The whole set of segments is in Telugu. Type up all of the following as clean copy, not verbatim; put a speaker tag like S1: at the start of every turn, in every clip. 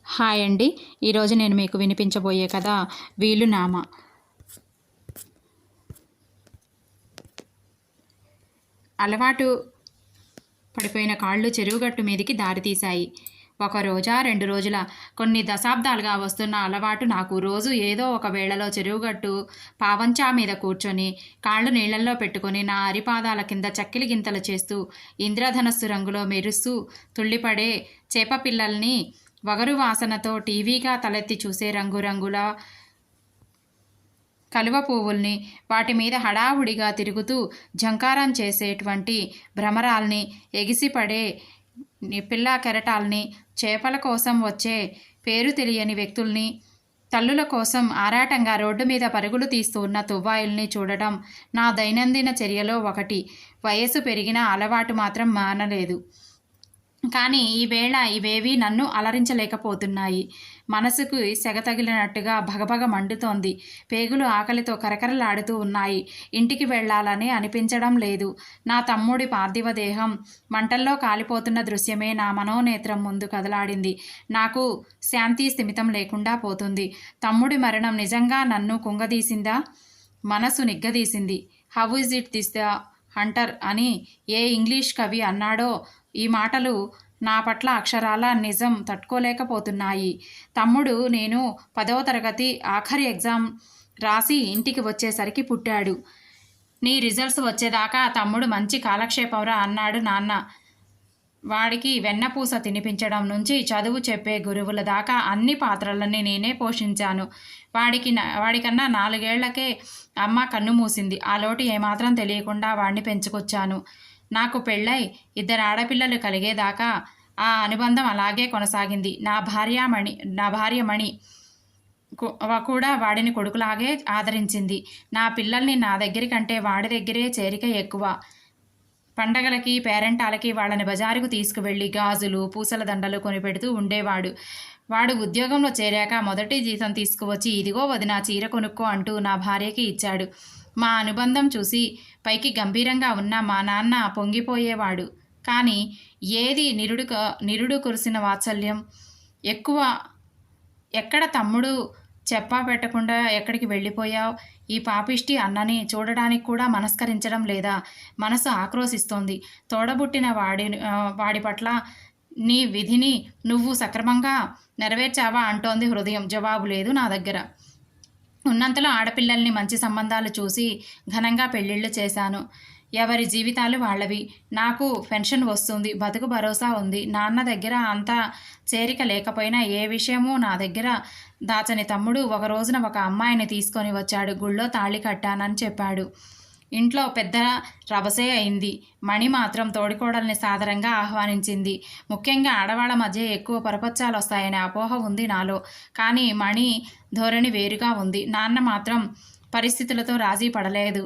S1: హాయ్ అండి. ఈరోజు నేను మీకు వినిపించబోయే కథ వీలునామా. అలవాటు పడిపోయిన కాళ్ళు చెరువుగట్టు మీదికి దారితీశాయి. ఒక రోజా 2 రోజుల కొన్ని దశాబ్దాలుగా వస్తున్న అలవాటు నాకు రోజు ఏదో ఒక వేళలో చెరువుగట్టు పావంచా మీద కూర్చొని కాళ్ళు నీళ్లల్లో పెట్టుకొని నా అరిపాదాల కింద చక్కిలి గింతలు చేస్తూ ఇంద్రధనస్సు రంగులో మెరుస్తూ తుళ్ళిపడే చేపపిల్లల్ని వగరు వాసనతో టీవీగా తలెత్తి చూసే రంగురంగుల కలువ పువ్వుల్ని, వాటి మీద హడావుడిగా తిరుగుతూ ఝంకారం చేసేటువంటి భ్రమరాల్ని, ఎగిసిపడే పిల్ల కెరటాల్ని, చేపల కోసం వచ్చే పేరు తెలియని వ్యక్తుల్ని, తల్లుల కోసం ఆరాటంగా రోడ్డు మీద పరుగులు తీస్తూ ఉన్న తువ్వాయిల్ని చూడటం నా దైనందిన చర్యలో ఒకటి. వయసు పెరిగిన అలవాటు మాత్రం మానలేదు. కానీ ఈవేళ ఇవేవీ నన్ను అలరించలేకపోతున్నాయి. మనసుకు సెగ తగిలినట్టుగా భగభగ మండుతోంది. పేగులు ఆకలితో కరకరలాడుతూ ఉన్నాయి. ఇంటికి వెళ్ళాలని అనిపించడం లేదు. నా తమ్ముడి పార్థివ దేహం మంటల్లో కాలిపోతున్న దృశ్యమే నా మనోనేత్రం ముందు కదలాడింది. నాకు శాంతి స్థిమితం లేకుండా పోతుంది. తమ్ముడి మరణం నిజంగా నన్ను కుంగదీసిందా? మనసు నిగ్గదీసింది. How is it this the hunter అని ఏ ఇంగ్లీష్ కవి అన్నాడో ఈ మాటలు నా పట్ల అక్షరాల నిజం తట్టుకోలేకపోతున్నాయి. తమ్ముడు నేను 10వ తరగతి ఆఖరి ఎగ్జామ్ రాసి ఇంటికి వచ్చేసరికి పుట్టాడు. నీ రిజల్ట్స్ వచ్చేదాకా తమ్ముడు మంచి కాలక్షేపంరా అన్నాడు నాన్న. వాడికి వెన్నపూస తినిపించడం నుంచి చదువు చెప్పే గురువుల దాకా అన్ని పాత్రలని నేనే పోషించాను. వాడికన్నా 4 ఏళ్లకే అమ్మ కన్ను మూసింది. ఆ లోటు ఏమాత్రం తెలియకుండా వాడిని పెంచుకొచ్చాను. నాకు పెళ్ళై 2 ఆడపిల్లలు కలిగేదాకా ఆ అనుబంధం అలాగే కొనసాగింది. నా భార్య మణి కూడా వాడిని కొడుకులాగే ఆదరించింది. నా పిల్లల్ని నా దగ్గర కంటే వాడి దగ్గరే చేరిక ఎక్కువ. పండగలకి పేరెంటాలకి వాళ్ళని బజారుకు తీసుకువెళ్ళి గాజులు పూసల దండలు కొనిపెడుతూ ఉండేవాడు. వాడు ఉద్యోగంలో చేరాక మొదటి జీతం తీసుకువచ్చి ఇదిగో వదినా చీర కొనుక్కో అంటూ నా భార్యకి ఇచ్చాడు. మా అనుబంధం చూసి పైకి గంభీరంగా ఉన్న మా నాన్న పొంగిపోయేవాడు. కానీ ఏది నిరుడు కురిసిన వాత్సల్యం ఎక్కువ. ఎక్కడ తమ్ముడు చెప్పా పెట్టకుండా ఎక్కడికి వెళ్ళిపోయావు? ఈ పాపిష్టి అన్నని చూడడానికి కూడా మనస్కరించడం లేదా? మనసు ఆక్రోశిస్తోంది. తోడబుట్టిన వాడి పట్ల నీ విధిని నువ్వు సక్రమంగా నెరవేర్చావా అంటోంది హృదయం. జవాబు లేదు నా దగ్గర. ఉన్నంతలో ఆడపిల్లల్ని మంచి సంబంధాలు చూసి ఘనంగా పెళ్ళిళ్ళు చేశాను. ఎవరి జీవితాలు వాళ్ళవి. నాకు పెన్షన్ వస్తుంది, బతుకు భరోసా ఉంది. నాన్న దగ్గర అంత చేరిక లేకపోయినా ఏ విషయమూ నా దగ్గర దాచని తమ్ముడు ఒక రోజున ఒక అమ్మాయిని తీసుకొని వచ్చాడు. గుళ్ళో తాళి కట్టానని చెప్పాడు. ఇంట్లో పెద్ద రభసే అయింది. మణి మాత్రం తోడికోడల్ని సాదరంగా ఆహ్వానించింది. ముఖ్యంగా ఆడవాళ్ళ మధ్య ఎక్కువ పరపచ్చాలు వస్తాయనే అపోహ ఉంది నాలో. కానీ మణి ధోరణి వేరుగా ఉంది. నాన్న మాత్రం పరిస్థితులతో రాజీ పడలేదు.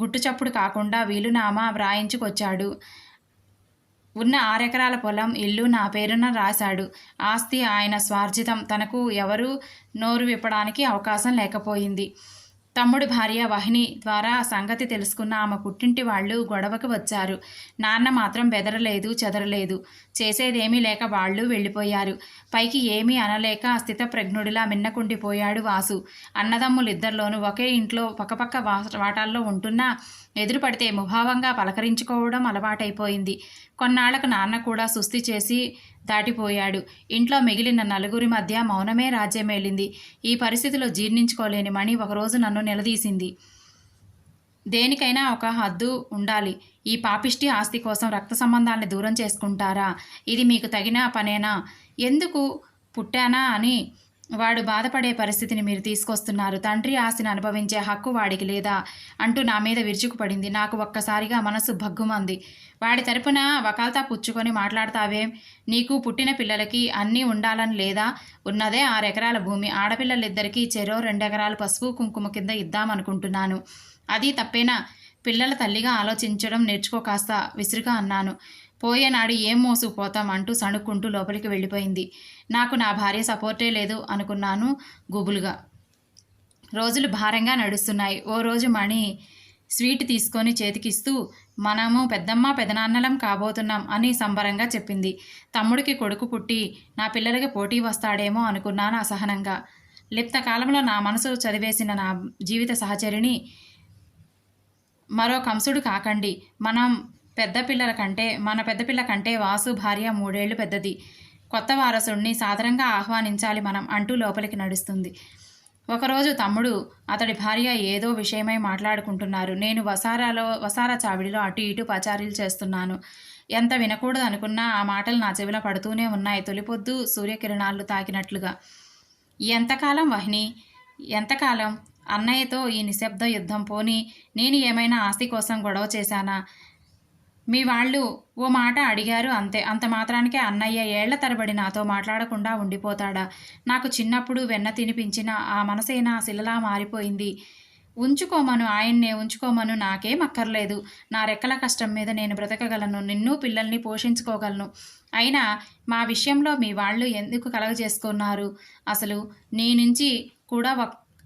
S1: గుట్టుచప్పుడు కాకుండా వీలునామా వ్రాయించుకొచ్చాడు. ఉన్న 6 ఎకరాల పొలం, ఇల్లు నా పేరున రాశాడు. ఆస్తి ఆయన స్వార్జితం. తనకు ఎవరూ నోరు విప్పడానికి అవకాశం లేకపోయింది. తమ్ముడి భార్య వహిని ద్వారా సంగతి తెలుసుకున్న ఆమె పుట్టింటి వాళ్ళు గొడవకు వచ్చారు. నాన్న మాత్రం బెదరలేదు, చెదరలేదు. చేసేదేమీ లేక వాళ్ళు వెళ్ళిపోయారు. పైకి ఏమీ అనలేక స్థితప్రజ్ఞుడిలా మిన్నకుండిపోయాడు వాసు. అన్నదమ్ములిద్దరిలోనూ ఒకే ఇంట్లో పక్కపక్క వాటాల్లో ఉంటున్నా ఎదురుపడితే ముభావంగా పలకరించుకోవడం అలవాటైపోయింది. కొన్నాళ్లకు నాన్న కూడా సుస్థి చేసి దాటిపోయాడు. ఇంట్లో మిగిలిన 4 మధ్య మౌనమే రాజ్యమేలింది. ఈ పరిస్థితిలో జీర్ణించుకోలేని మణి ఒకరోజు నన్ను నిలదీసింది. దేనికైనా ఒక హద్దు ఉండాలి. ఈ పాపిష్టి ఆస్తి కోసం రక్త సంబంధాన్ని దూరం చేసుకుంటారా? ఇది మీకు తగిన పనేనా? ఎందుకు పుట్టానా అని వాడు బాధపడే పరిస్థితిని మీరు తీసుకొస్తున్నారు. తండ్రి ఆస్తిని అనుభవించే హక్కు వాడికి లేదా అంటూ నా మీద విరుచుకుపడింది. నాకు ఒక్కసారిగా మనసు భగ్గుమంది. వాడి తరపున వకాల్తా పుచ్చుకొని మాట్లాడతావేం? నీకు పుట్టిన పిల్లలకి అన్నీ ఉండాలని లేదా? ఉన్నదే 6 ఎకరాల భూమి. ఆడపిల్లలిద్దరికీ చెరో 2 ఎకరాలు పసుపు కుంకుమ కింద ఇద్దామనుకుంటున్నాను. అది తప్పేనా? పిల్లల తల్లిగా ఆలోచించడం నేర్చుకో కాస్త విసురుగా అన్నాను. పోయేనాడు ఏం మోసుకుపోతాం అంటూ సణుక్కుంటూ లోపలికి వెళ్ళిపోయింది. నాకు నా భార్య సపోర్టే లేదు అనుకున్నాను గుబులుగా. రోజులు భారంగా నడుస్తున్నాయి. ఓ రోజు మణి స్వీట్ తీసుకొని చేతికిస్తూ మనము పెద్దమ్మ పెదనాన్నలం కాబోతున్నాం అని సంబరంగా చెప్పింది. తమ్ముడికి కొడుకు పుట్టి నా పిల్లలకి పోటీ వస్తాడేమో అనుకున్నాను అసహనంగా. లిప్త కాలంలో నా మనసు చదివేసిన నా జీవిత సహచరిని మరో కంసుడు కాకండి. మన పెద్ద పిల్ల కంటే వాసు భార్య 3 ఏళ్లు పెద్దది. కొత్త వారసుడిని సాదరంగా ఆహ్వానించాలి మనం అంటూ లోపలికి నడుస్తుంది. ఒకరోజు తమ్ముడు అతడి భార్య ఏదో విషయమై మాట్లాడుకుంటున్నారు. నేను వసారా చావిడిలో అటు ఇటు పచారీలు చేస్తున్నాను. ఎంత వినకూడదు అనుకున్నా ఆ మాటలు నా చెవిలో పడుతూనే ఉన్నాయి, తొలిపొద్దు సూర్యకిరణాలు తాకినట్లుగా. ఎంతకాలం వహిని, ఎంతకాలం? అన్నయ్యతో ఈ నిశ్శబ్ద యుద్ధం పోని నేను ఏమైనా ఆస్తి కోసం గొడవ చేశానా? మీ వాళ్ళు ఓ మాట అడిగారు అంతే. అంత మాత్రానికే అన్నయ్య ఏళ్ల తరబడి నాతో మాట్లాడకుండా ఉండిపోతాడా? నాకు చిన్నప్పుడు వెన్న తినిపించిన ఆ మనసేనా శిలలా మారిపోయింది. ఆయన్నే ఉంచుకోమను, నాకేం అక్కర్లేదు. నా రెక్కల కష్టం మీద నేను బ్రతకగలను, నిన్ను పిల్లల్ని పోషించుకోగలను. అయినా మా విషయంలో మీ వాళ్ళు ఎందుకు కలగజేసుకున్నారు? అసలు నీ నుంచి కూడా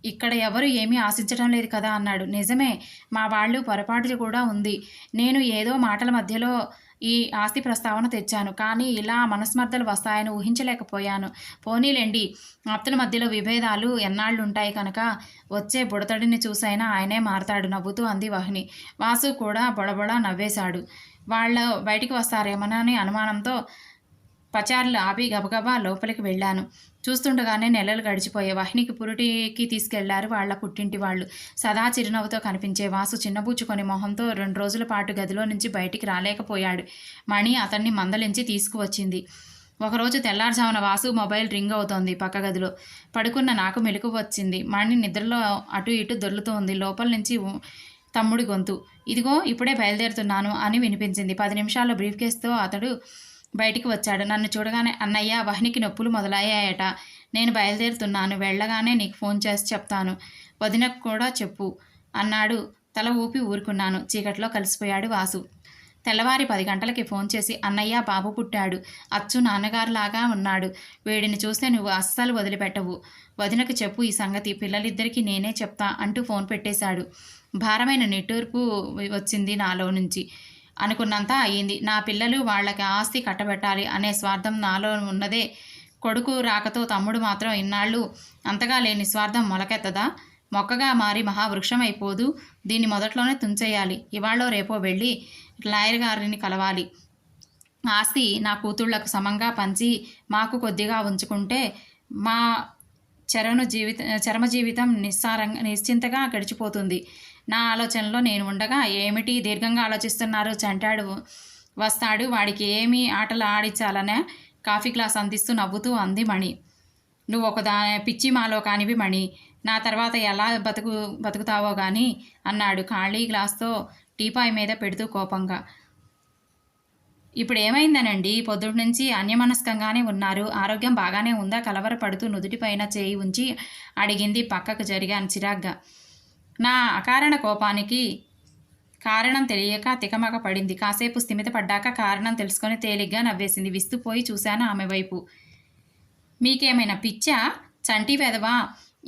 S1: ఇక్కడ ఎవరు ఏమీ ఆశించడం లేదు కదా అన్నాడు. నిజమే, మా వాళ్ళు పొరపాటు కూడా ఉంది. నేను ఏదో మాటల మధ్యలో ఈ ఆస్తి ప్రస్తావన తెచ్చాను, కానీ ఇలా మనస్మర్ధలు వస్తాయని ఊహించలేకపోయాను. పోనీలేండి, ఆప్తుల మధ్యలో విభేదాలు ఎన్నాళ్ళు ఉంటాయి కనుక వచ్చే బుడతడిని చూసైనా ఆయనే మారతాడు నవ్వుతూ అంది వహిని. వాసు కూడా బొడబొడ నవ్వేశాడు. వాళ్ళు బయటికి వస్తారేమోనని అనుమానంతో పచారులు ఆపి గబగబా లోపలికి వెళ్ళాను. చూస్తుండగానే నెలలు గడిచిపోయే. వహినికి పురిటికి తీసుకెళ్లారు వాళ్ళ పుట్టింటి వాళ్ళు. సదా చిరునవ్వుతో కనిపించే వాసు చిన్నబూచుకొని మొహంతో 2 రోజుల పాటు గదిలో నుంచి బయటికి రాలేకపోయాడు. మణి అతన్ని మందలించి తీసుకువచ్చింది. ఒకరోజు తెల్లారుజామున వాసు మొబైల్ రింగ్ అవుతోంది. పక్క గదిలో పడుకున్న నాకు మెలకువ వచ్చింది. మణి నిద్రలో అటు ఇటు దొర్లుతోంది. లోపల నుంచి తమ్ముడి గొంతు, ఇదిగో ఇప్పుడే బయలుదేరుతున్నాను అని వినిపించింది. 10 నిమిషాల్లో బ్రీఫ్ కేసుతో అతడు బయటికి వచ్చాడు. నన్ను చూడగానే, అన్నయ్య, వహినికి నొప్పులు మొదలయ్యాయట. నేను బయలుదేరుతున్నాను. వెళ్ళగానే నీకు ఫోన్ చేసి చెప్తాను. వదినకు కూడా చెప్పు అన్నాడు. తల ఊపి ఊరుకున్నాను. చీకట్లో కలిసిపోయాడు వాసు. తెల్లవారి 10 గంటలకి ఫోన్ చేసి, అన్నయ్య, బాబు పుట్టాడు. అచ్చు నాన్నగారులాగా ఉన్నాడు. వీడిని చూస్తే నువ్వు అస్సలు వదిలిపెట్టవు. వదినకు చెప్పు ఈ సంగతి. పిల్లలిద్దరికీ నేనే చెప్తా అంటూ ఫోన్ పెట్టేశాడు. భారమైన నిట్టూర్పు వచ్చింది నాలో నుంచి. అనుకున్నంత అయ్యింది. నా పిల్లలు వాళ్ళకి ఆస్తి కట్టబెట్టాలి అనే స్వార్థం నాలో ఉన్నదే. కొడుకు రాకతో తమ్ముడు మాత్రం ఇన్నాళ్ళు అంతగా లేని స్వార్థం మొలకెత్తదా? మొక్కగా మారి మహావృక్షం అయిపోదు. దీన్ని మొదట్లోనే తుంచేయాలి. ఇవాళో రేపో వెళ్ళి లాయర్ గారిని కలవాలి. ఆస్తి నా కూతుళ్లకు సమంగా పంచి మాకు కొద్దిగా ఉంచుకుంటే మా చరమ జీవితం నిశ్చింతగా గడిచిపోతుంది. నా ఆలోచనలో నేను ఉండగా, ఏమిటి దీర్ఘంగా ఆలోచిస్తున్నారు? చంటాడు వస్తాడు, వాడికి ఏమీ ఆటలు ఆడించాలనే కాఫీ గ్లాస్ అందిస్తూ నవ్వుతూ అంది మణి. నువ్వు పిచ్చి మాలో కానివి మణి. నా తర్వాత ఎలా బతుకుతావో కానీ అన్నాడు ఖాళీ గ్లాస్తో టీపాయ్ మీద పెడుతూ కోపంగా. ఇప్పుడు ఏమైందనండి? పొద్దుటి నుంచి అన్యమనస్కంగానే ఉన్నారు. ఆరోగ్యం బాగానే ఉందా? కలవరపడుతూ నుదుటిపైన చేయి ఉంచి అడిగింది పక్కకు జరిగాను చిరాగ్గా. నా అకారణ కోపానికి కారణం తెలియక తికమక పడింది. కాసేపు స్థిమిత పడ్డాక కారణం తెలుసుకొని తేలిగ్గా నవ్వేసింది. విస్తుపోయి చూశాను ఆమె వైపు. మీకేమైనా పిచ్చా? చంటి వెధవా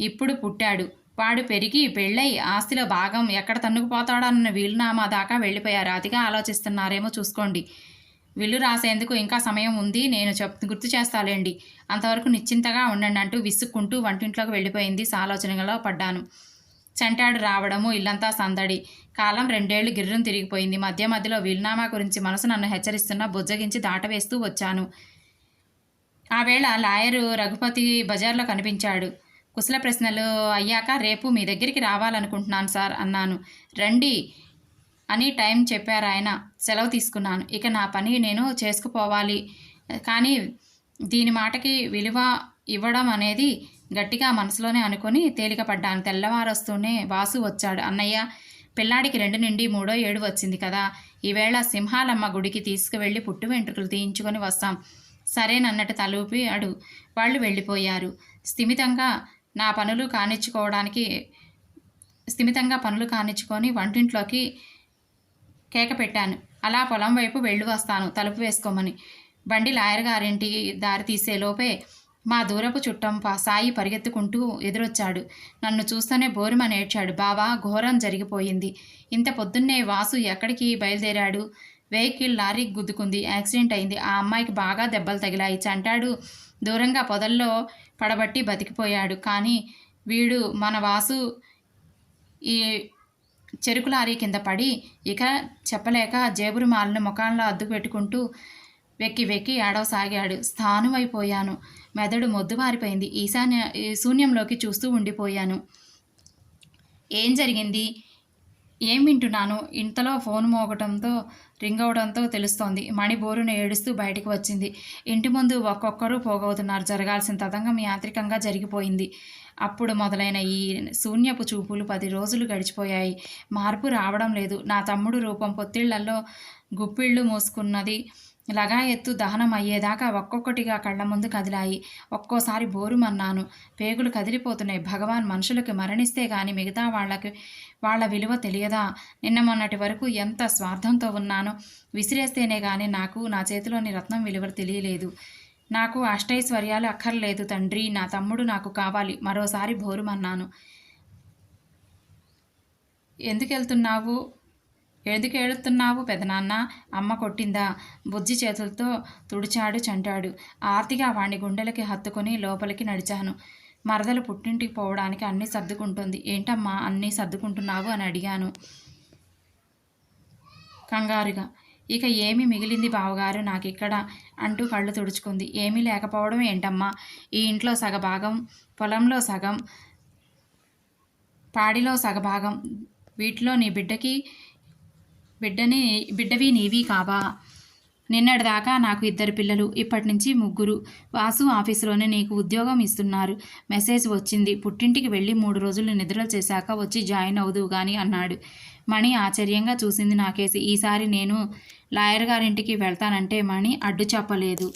S1: ఇప్పుడు పుట్టాడు. వాడు పెరిగి పెళ్ళై ఆస్తిలో భాగం ఎక్కడ తన్నుకుపోతాడన్న వీలునామా దాకా వెళ్ళిపోయారు. అతిగా ఆలోచిస్తున్నారేమో చూసుకోండి. విల్లు రాసేందుకు ఇంకా సమయం ఉంది. నేను గుర్తు చేస్తాలేండి. అంతవరకు నిశ్చింతగా ఉండండి అంటూ విసుక్కుంటూ వంటింట్లోకి వెళ్ళిపోయింది. సాలోచనలో పడ్డాను. చంటాడు రావడము, ఇల్లంతా సందడి. కాలం 2 ఏళ్లు గిర్రం తిరిగిపోయింది. మధ్య మధ్యలో వీలునామా గురించి మనసు నన్ను హెచ్చరిస్తున్నా బుజ్జగించి దాటవేస్తూ వచ్చాను. ఆ వేళ లాయరు రఘుపతి బజార్లో కనిపించాడు. కుశల ప్రశ్నలు అయ్యాక, రేపు మీ దగ్గరికి రావాలనుకుంటున్నాను సార్ అన్నాను. రండి అని టైం చెప్పారాయన. సెలవు తీసుకున్నాను. ఇక నా పని నేను చేసుకుపోవాలి. కానీ దీని మాటకి విలువ ఇవ్వడం అనేది గట్టిగా మనసులోనే అనుకొని తేలికపడ్డాను. తెల్లవారొస్తూనే వాసు వచ్చాడు. అన్నయ్య, పిల్లాడికి 2 నుండి 3వ ఏడు వచ్చింది కదా, ఈవేళ సింహాలమ్మ గుడికి తీసుకువెళ్ళి పుట్టు వెంట్రుకలు తీయించుకొని వస్తాం. సరేనన్నట్టు తలూపి వాళ్ళు వెళ్ళిపోయారు. స్థిమితంగా పనులు కానిచ్చుకొని వంటింట్లోకి కేక పెట్టాను. అలా పొలం వైపు వెళ్ళి వస్తాను, తలుపు వేసుకోమని. బండి లాయర్ గారింటి దారి తీసేలోపే మా దూరపు చుట్టం సాయి పరిగెత్తుకుంటూ ఎదురొచ్చాడు. నన్ను చూస్తూనే బోరుమని ఏడ్చాడు. బావా, ఘోరం జరిగిపోయింది. ఇంత పొద్దున్నే వాసు ఎక్కడికి బయలుదేరాడు? వెహికల్ లారీకి గుద్దుకుంది. యాక్సిడెంట్ అయింది. ఆ అమ్మాయికి బాగా దెబ్బలు తగిలాయి. చంటాడు దూరంగా పొదల్లో పడబట్టి బతికిపోయాడు. కానీ వీడు మన వాసు ఈ చెరుకు లారీ కింద పడి ఇక చెప్పలేక జేబురు మాలను ముఖాల్లో అద్దు పెట్టుకుంటూ వెక్కి వెక్కి ఏడవసాగాడు. స్థానువైపోయాను. మెదడు మొద్దుబారిపోయింది. శూన్యంలోకి చూస్తూ ఉండిపోయాను. ఏం జరిగింది? ఏం వింటున్నాను? ఇంతలో ఫోన్ మోగటంతో రింగ్ అవడంతో తెలుస్తోంది. మణి బోరును ఏడుస్తూ బయటికి వచ్చింది. ఇంటి ముందు ఒక్కొక్కరు పోగవుతున్నారు. జరగాల్సిన తతంగం యాంత్రికంగా జరిగిపోయింది. అప్పుడు మొదలైన ఈ శూన్యపు చూపులు 10 రోజులు గడిచిపోయాయి. మార్పు రావడం లేదు. నా తమ్ముడు రూపం పొత్తిళ్లలో గుప్పిళ్ళు మూసుకున్నది. లగా ఎత్తు దహనం అయ్యేదాకా ఒక్కొక్కటిగా కళ్ళ ముందు కదిలాయి. ఒక్కోసారి బోరుమన్నాను. పేగులు కదిలిపోతున్నాయి. భగవాన్, మనుషులకి మరణిస్తే గాని మిగతా వాళ్ళ విలువ తెలియదా? నిన్న మొన్నటి వరకు ఎంత స్వార్థంతో ఉన్నానో. విసిరేస్తేనే గాని నాకు నా చేతిలోని రత్నం విలువ తెలియలేదు. నాకు అష్టైశ్వర్యాలు అక్కర్లేదు తండ్రి. నా తమ్ముడు నాకు కావాలి. మరోసారి బోరుమన్నాను. ఎందుకు ఏడుస్తున్నావు పెదనాన్న? అమ్మ కొట్టిందా? బుజ్జి చేతులతో తుడిచాడు చంటాడు. ఆర్తిగా వాణ్ణి గుండెలకి హత్తుకుని లోపలికి నడిచాను. మరదలు పుట్టింటికి పోవడానికి అన్నీ సర్దుకుంటుంది. ఏంటమ్మా అన్నీ సర్దుకుంటున్నావు అని అడిగాను కంగారుగా. ఇక ఏమి మిగిలింది బావగారు నాకిక్కడ అంటూ కళ్ళు తుడుచుకుంది. ఏమీ లేకపోవడం ఏంటమ్మా? ఈ ఇంట్లో సగభాగం, పొలంలో సగం, పాడిలో సగభాగం. వీటిలో నీ బిడ్డవి నీవి కావా? నిన్నటిదాకా నాకు 2 పిల్లలు, ఇప్పటి నుంచి 3. వాసు ఆఫీసులోనే నీకు ఉద్యోగం ఇస్తున్నారు. మెసేజ్ వచ్చింది. పుట్టింటికి వెళ్ళి 3 రోజులు నిద్రలు చేశాక వచ్చి జాయిన్ అవుదువు గాని అన్నాడు. మణి ఆశ్చర్యంగా చూసింది నాకేసి. ఈసారి నేను లాయర్ గారింటికి వెళ్తానంటే మణి అడ్డు చెప్పలేదు.